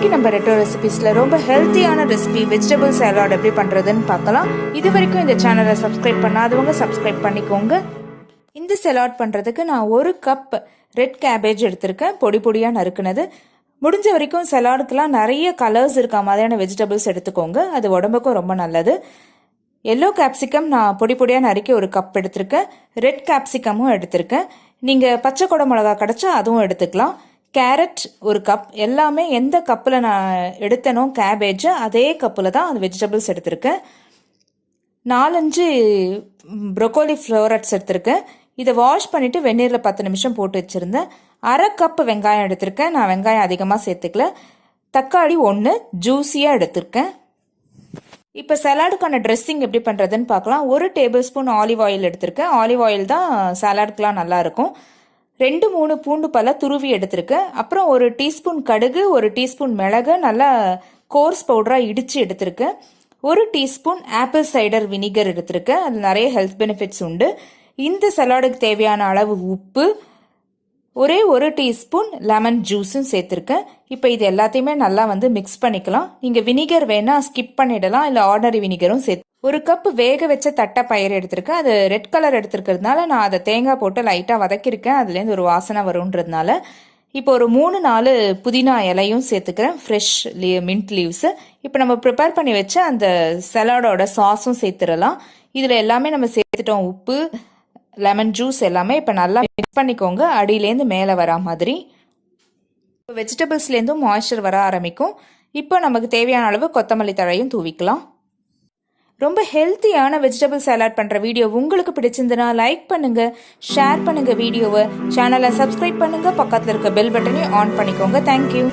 இன்னைக்கு நம்ம ரெட்டோ ரெசிபிஸில் ரொம்ப ஹெல்த்தியான ரெசிபி வெஜிடபிள் சாலட் எப்படி பண்ணுறதுன்னு பார்க்கலாம். இது வரைக்கும் இந்த சேனலை சப்ஸ்கிரைப் பண்ணாதவங்க சப்ஸ்கிரைப் பண்ணிக்கோங்க. இந்த சாலட் பண்ணுறதுக்கு நான் 1 கப் ரெட் கேபேஜ் எடுத்திருக்கேன், பொடி பொடியாக நறுக்குனது. முடிஞ்ச வரைக்கும் சலாடுக்கெலாம் நிறைய கலர்ஸ் இருக்க மாதிரியான வெஜிடபிள்ஸ் எடுத்துக்கோங்க, அது உடம்புக்கும் ரொம்ப நல்லது. எல்லோ கேப்சிகம் நான் பொடி பொடியாக நறுக்கி 1 கப் எடுத்திருக்கேன். ரெட் கேப்சிகமும் எடுத்திருக்கேன். நீங்கள் பச்சை கொடை மிளகா கிடச்சா அதுவும் எடுத்துக்கலாம். Carrot 1 cup. எல்லாமே எந்த கப்பில் நான் எடுத்தனோ கேபேஜ் அதே கப்பில் தான் அந்த வெஜிடபிள்ஸ் எடுத்திருக்கேன். 4-5 ப்ரொக்கோலி ஃப்ளோரெட்ஸ் எடுத்திருக்கேன். இதை வாஷ் பண்ணிவிட்டு வெந்நீரில் 10 நிமிஷம் போட்டு வச்சுருந்தேன். 1/2 கப் வெங்காயம் எடுத்திருக்கேன். நான் வெங்காயம் அதிகமாக சேர்த்துக்கல. தக்காளி 1 ஜூஸியாக எடுத்திருக்கேன். இப்போ சலாடுக்கான ட்ரெஸ்ஸிங் எப்படி பண்ணுறதுன்னு பார்க்கலாம். 1 டேபிள் ஸ்பூன் ஆலிவ் ஆயில் எடுத்திருக்கேன். ஆலிவ் ஆயில் தான் சலாடுக்கெலாம் நல்லாயிருக்கும். 2-3 பூண்டு பல்ல துருவி எடுத்திருக்கேன். அப்புறம் 1 டீஸ்பூன் கடுகு, 1 டீஸ்பூன் மிளகு நல்லா கோர்ஸ் பவுடராக இடித்து எடுத்திருக்கேன். 1 டீஸ்பூன் ஆப்பிள் சைடர் வினிகர் எடுத்திருக்கேன். அது நிறைய ஹெல்த் பெனிஃபிட்ஸ் உண்டு. இந்த சலாடுக்கு தேவையான அளவு உப்பு, ஒரே 1 டீஸ்பூன் லெமன் ஜூஸும் சேர்த்துருக்கேன். இப்போ இது எல்லாத்தையுமே நல்லா மிக்ஸ் பண்ணிக்கலாம். நீங்கள் வினிகர் வேணால் ஸ்கிப் பண்ணிடலாம், இல்லை ஆர்டினரி வினிகரும் சேர்த்து. 1 கப் வேக வச்ச தட்டை பயிர் எடுத்திருக்கேன். அது ரெட் கலர் எடுத்துருக்கிறதுனால நான் அதை தேங்காய் போட்டு லைட்டாக வதக்கியிருக்கேன். அதுலேருந்து ஒரு வாசனை வரும்ன்றதுனால. இப்போ ஒரு 3-4 புதினா இலையும் சேர்த்துக்கிறேன், ஃப்ரெஷ் மின்ட் லீவ்ஸு. இப்போ நம்ம ப்ரிப்பேர் பண்ணி வச்ச அந்த சலாடோட சாஸும் சேர்த்துடலாம். இதில் எல்லாமே நம்ம சேர்த்துட்டோம், உப்பு, லெமன் ஜூஸ் எல்லாமே. இப்போ நல்லா மிக்ஸ் பண்ணிக்கோங்க, அடியிலேருந்து மேலே வரா மாதிரி. இப்போ வெஜிடபிள்ஸ்லேருந்தும் மாய்ஸ்சர் வர ஆரம்பிக்கும். இப்போ நமக்கு தேவையான அளவு கொத்தமல்லி தழையும் தூவிக்கலாம். ரொம்ப ஹெல்த்தியான வெஜிடபிள் சாலட் பண்ணுற வீடியோ உங்களுக்கு பிடிச்சிருந்தனா லைக் பண்ணுங்க, ஷேர் பண்ணுங்க வீடியோவை, சேனலை சப்ஸ்கிரைப் பண்ணுங்க, பக்கத்தில் இருக்க பெல் பட்டனையும் ஆன் பண்ணிக்கோங்க. தேங்க்யூ.